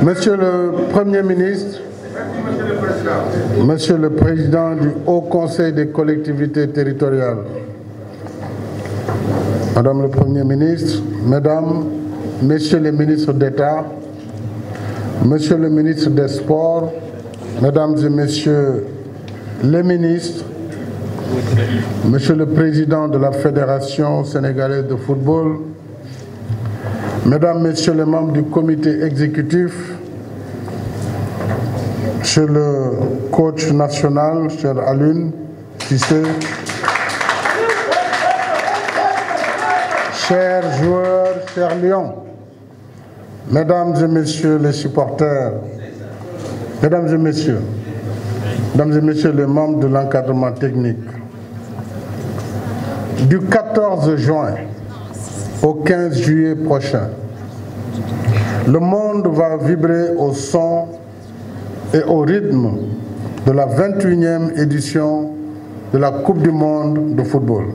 Monsieur le Premier ministre, Monsieur le Président du Haut Conseil des collectivités territoriales, Madame le Premier ministre, Mesdames, Messieurs les ministres d'État, Monsieur le ministre des Sports, Mesdames et Messieurs les ministres, Monsieur le Président de la Fédération sénégalaise de football, Mesdames, Messieurs les membres du comité exécutif, Monsieur le coach national, cher Alioune Cissé, chers joueurs, chers lions, Mesdames et Messieurs les supporters, Mesdames et Messieurs les membres de l'encadrement technique, du 14 juin au 15 juillet prochain, le monde va vibrer au son et au rythme de la 21e édition de la Coupe du monde de football.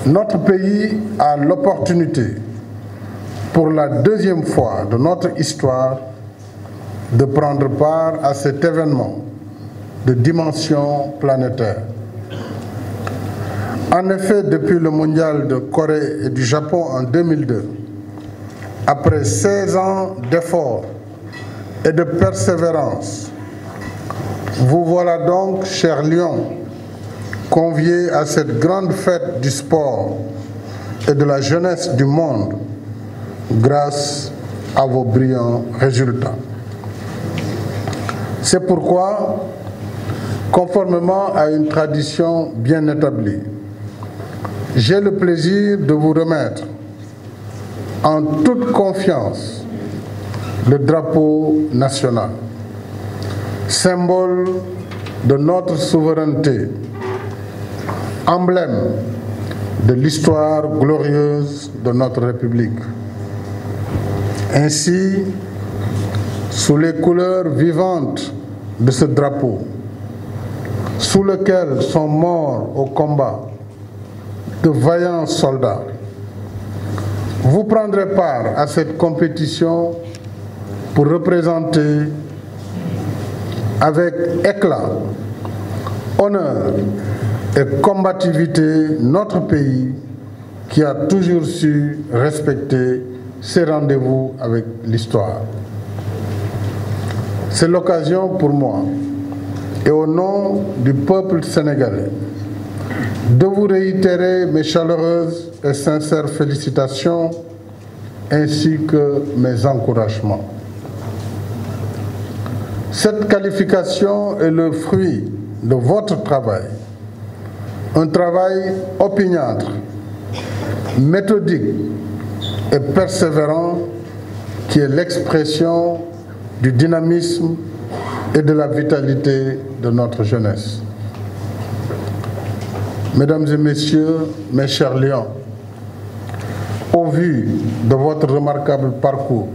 Notre pays a l'opportunité, pour la deuxième fois de notre histoire, de prendre part à cet événement de dimension planétaire. En effet, depuis le mondial de Corée et du Japon en 2002, après 16 ans d'efforts et de persévérance, vous voilà donc, chers lions, conviés à cette grande fête du sport et de la jeunesse du monde grâce à vos brillants résultats. C'est pourquoi, conformément à une tradition bien établie, j'ai le plaisir de vous remettre en toute confiance le drapeau national, symbole de notre souveraineté, emblème de l'histoire glorieuse de notre République. Ainsi, sous les couleurs vivantes de ce drapeau, sous lequel sont morts au combat de vaillants soldats, vous prendrez part à cette compétition pour représenter avec éclat, honneur et combativité notre pays qui a toujours su respecter ses rendez-vous avec l'histoire. C'est l'occasion pour moi, et au nom du peuple sénégalais, de vous réitérer mes chaleureuses et sincères félicitations ainsi que mes encouragements. Cette qualification est le fruit de votre travail, un travail opiniâtre, méthodique et persévérant qui est l'expression du dynamisme et de la vitalité de notre jeunesse. Mesdames et Messieurs, mes chers lions, au vu de votre remarquable parcours,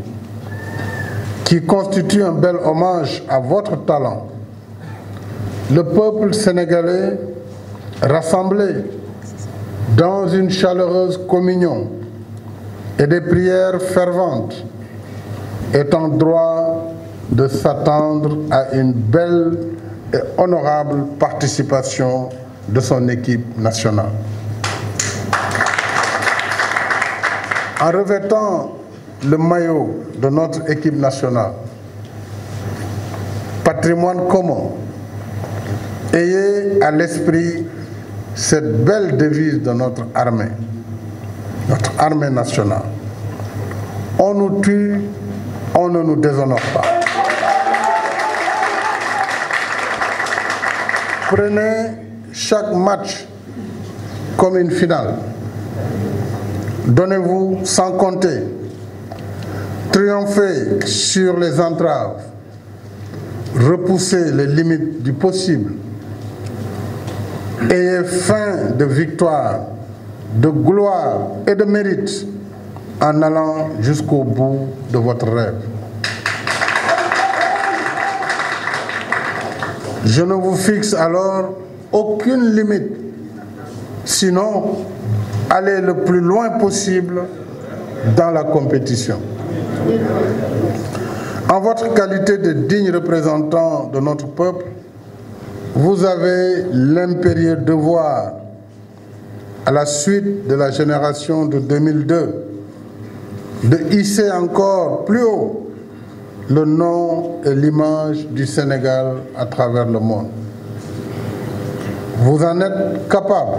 qui constitue un bel hommage à votre talent, le peuple sénégalais, rassemblé dans une chaleureuse communion et des prières ferventes, est en droit de s'attendre à une belle et honorable participation de son équipe nationale. En revêtant le maillot de notre équipe nationale, patrimoine commun, ayez à l'esprit cette belle devise de notre armée nationale. On nous tue, on ne nous déshonore pas. Prenez chaque match comme une finale. Donnez-vous sans compter. Triomphez sur les entraves. Repoussez les limites du possible. Ayez faim de victoire, de gloire et de mérite en allant jusqu'au bout de votre rêve. Je ne vous fixe alors aucune limite, sinon allez le plus loin possible dans la compétition. En votre qualité de digne représentant de notre peuple, vous avez l'impérieux devoir, à la suite de la génération de 2002, de hisser encore plus haut le nom et l'image du Sénégal à travers le monde. Vous en êtes capable.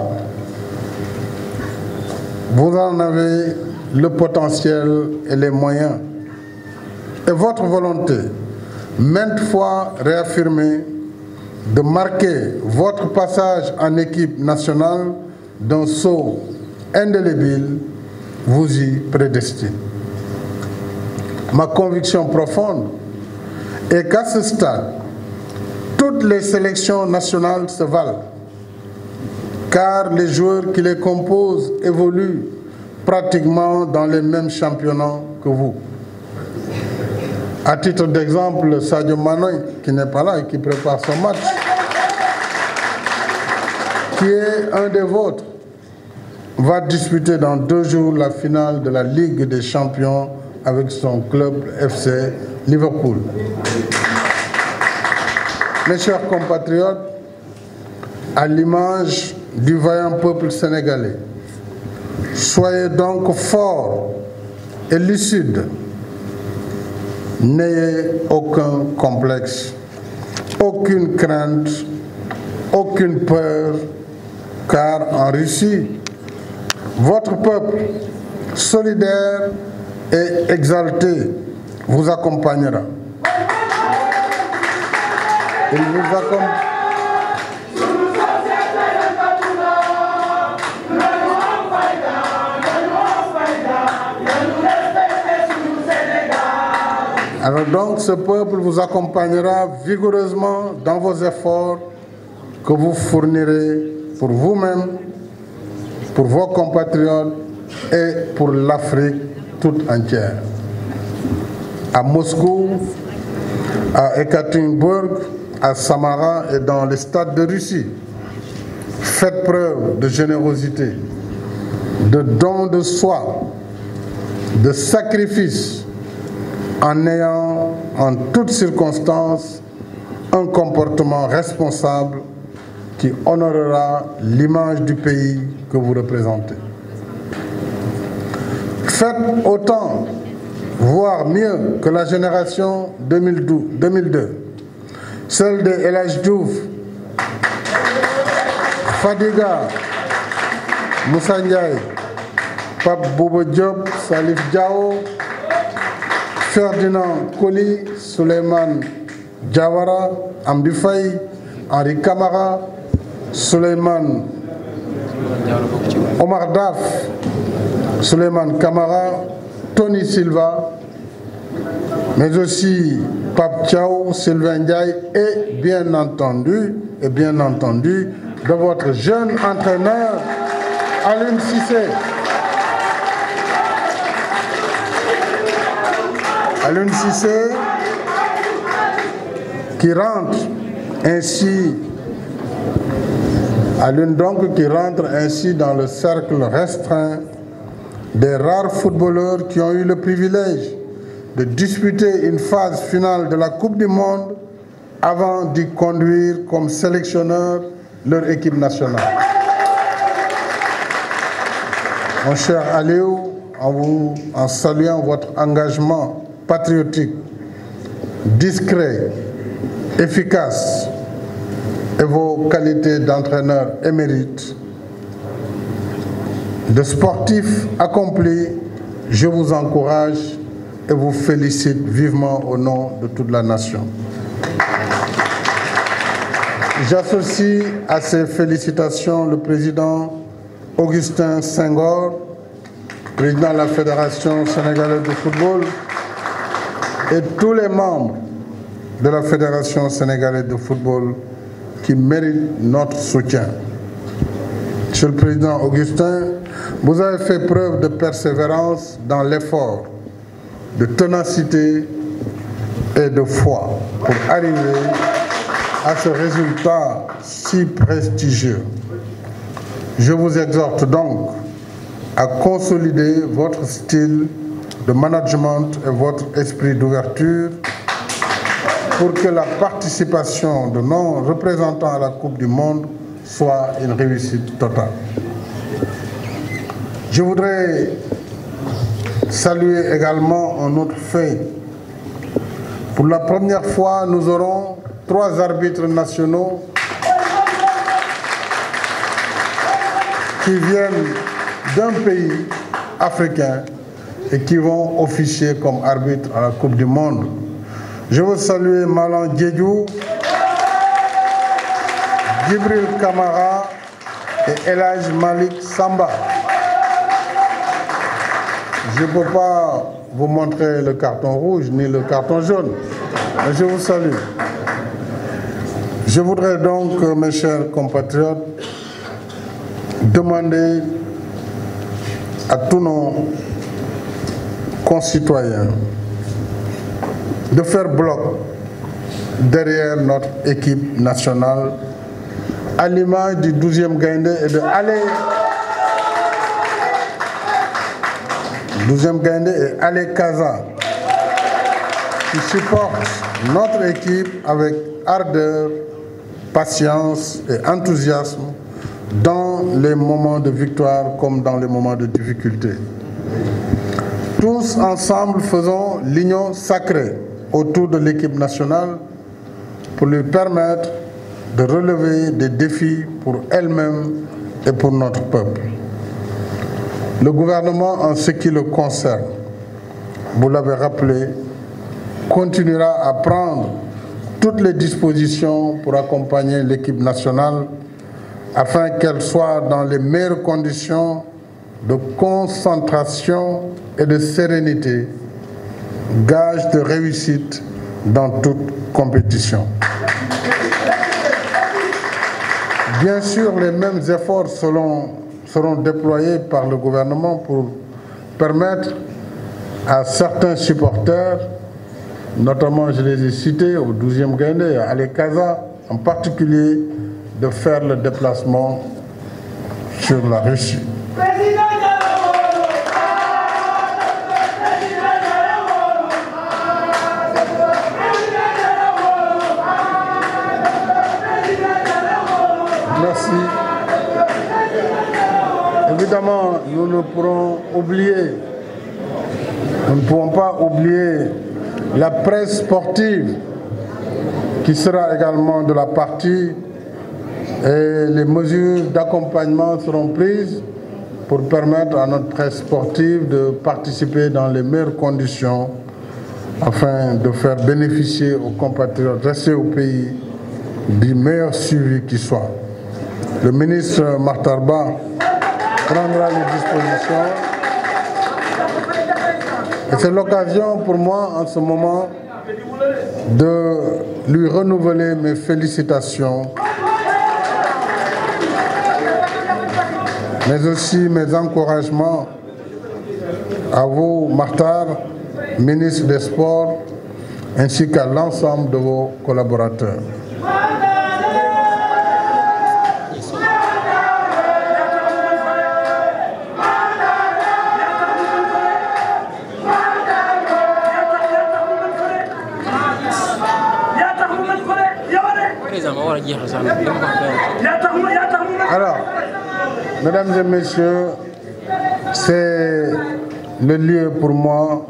Vous en avez le potentiel et les moyens. Et votre volonté, maintes fois réaffirmée, de marquer votre passage en équipe nationale d'un sceau indélébile, vous y prédestine. Ma conviction profonde est qu'à ce stade, toutes les sélections nationales se valent, car les joueurs qui les composent évoluent pratiquement dans les mêmes championnats que vous. À titre d'exemple, Sadio Mané, qui n'est pas là et qui prépare son match, qui est un des vôtres, va disputer dans 2 jours la finale de la Ligue des Champions avec son club FC Liverpool. Mes chers compatriotes, à l'image du vaillant peuple sénégalais, soyez donc forts et lucides. N'ayez aucun complexe, aucune crainte, aucune peur, car en Russie, votre peuple, solidaire et exalté, vous accompagnera. Il vous accompagne. Alors donc, ce peuple vous accompagnera vigoureusement dans vos efforts que vous fournirez pour vous-même, pour vos compatriotes et pour l'Afrique toute entière. À Moscou, à Ekaterinbourg, à Samara et dans les stades de Russie, faites preuve de générosité, de don de soi, de sacrifice, en ayant en toutes circonstances un comportement responsable qui honorera l'image du pays que vous représentez. Faites autant, voire mieux que la génération 2002, celle de El Hadji Diouf, Fadiga, Moussa Ndiaye, Pape Bouba Diop, Salif Diao, Ferdinand Coly, Souleymane Diawara, Amdi Faye, Henri Camara, Souleymane Omar Daf, Souleymane Camara, Tony Silva, mais aussi Pape Thiaw, Sylvain Ndiaye et bien entendu, de votre jeune entraîneur, Aliou Cissé. Aliou Cissé qui rentre ainsi dans le cercle restreint des rares footballeurs qui ont eu le privilège de disputer une phase finale de la Coupe du Monde avant d'y conduire comme sélectionneur leur équipe nationale. Mon cher Aliou, en saluant votre engagement patriotique, discret, efficace et vos qualités d'entraîneur émérite, de sportif accompli, je vous encourage et vous félicite vivement au nom de toute la nation. J'associe à ces félicitations le président Augustin Senghor, président de la Fédération sénégalaise de football, et tous les membres de la Fédération sénégalaise de football qui méritent notre soutien. Monsieur le Président Augustin, vous avez fait preuve de persévérance dans l'effort, de ténacité et de foi pour arriver à ce résultat si prestigieux. Je vous exhorte donc à consolider votre style de management et votre esprit d'ouverture pour que la participation de nos représentants à la Coupe du Monde soit une réussite totale. Je voudrais saluer également un autre fait. Pour la première fois, nous aurons 3 arbitres nationaux qui viennent d'un pays africain et qui vont officier comme arbitre à la Coupe du Monde. Je veux saluer Malan Diédiou, Djibril Kamara et Elhaj Malik Samba. Je ne peux pas vous montrer le carton rouge ni le carton jaune, mais je vous salue. Je voudrais donc, mes chers compatriotes, demander à tous nos concitoyens de faire bloc derrière notre équipe nationale à l'image du 12e Gaïndé et de Ali Kaza qui supporte notre équipe avec ardeur, patience et enthousiasme dans les moments de victoire comme dans les moments de difficulté. Tous ensemble faisons l'union sacrée autour de l'équipe nationale pour lui permettre de relever des défis pour elle-même et pour notre peuple. Le gouvernement, en ce qui le concerne, vous l'avez rappelé, continuera à prendre toutes les dispositions pour accompagner l'équipe nationale afin qu'elle soit dans les meilleures conditions de concentration et de sérénité, gage de réussite dans toute compétition. Bien sûr, les mêmes efforts seront déployés par le gouvernement pour permettre à certains supporters, notamment je les ai cités, au 12e Gaïndé, à Ali Kaza en particulier, de faire le déplacement sur la Russie. Merci. Évidemment, nous ne pouvons pas oublier la presse sportive qui sera également de la partie et les mesures d'accompagnement seront prises pour permettre à notre presse sportive de participer dans les meilleures conditions afin de faire bénéficier aux compatriotes restés au pays du meilleur suivi qui soit. Le ministre Makhtar Ba prendra les dispositions et c'est l'occasion pour moi en ce moment de lui renouveler mes félicitations mais aussi mes encouragements à vous, Makhtar, ministre des Sports, ainsi qu'à l'ensemble de vos collaborateurs. Alors, mesdames et messieurs, c'est le lieu pour moi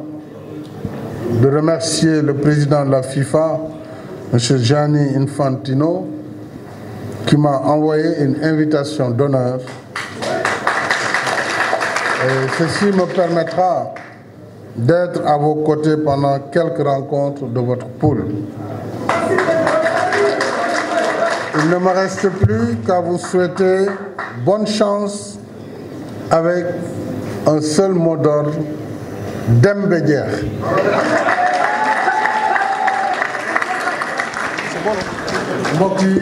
de remercier le président de la FIFA, M. Gianni Infantino, qui m'a envoyé une invitation d'honneur. Et ceci me permettra d'être à vos côtés pendant quelques rencontres de votre poule. Il ne me reste plus qu'à vous souhaiter bonne chance avec un seul mot d'ordre, Dembédier. Mbokk yi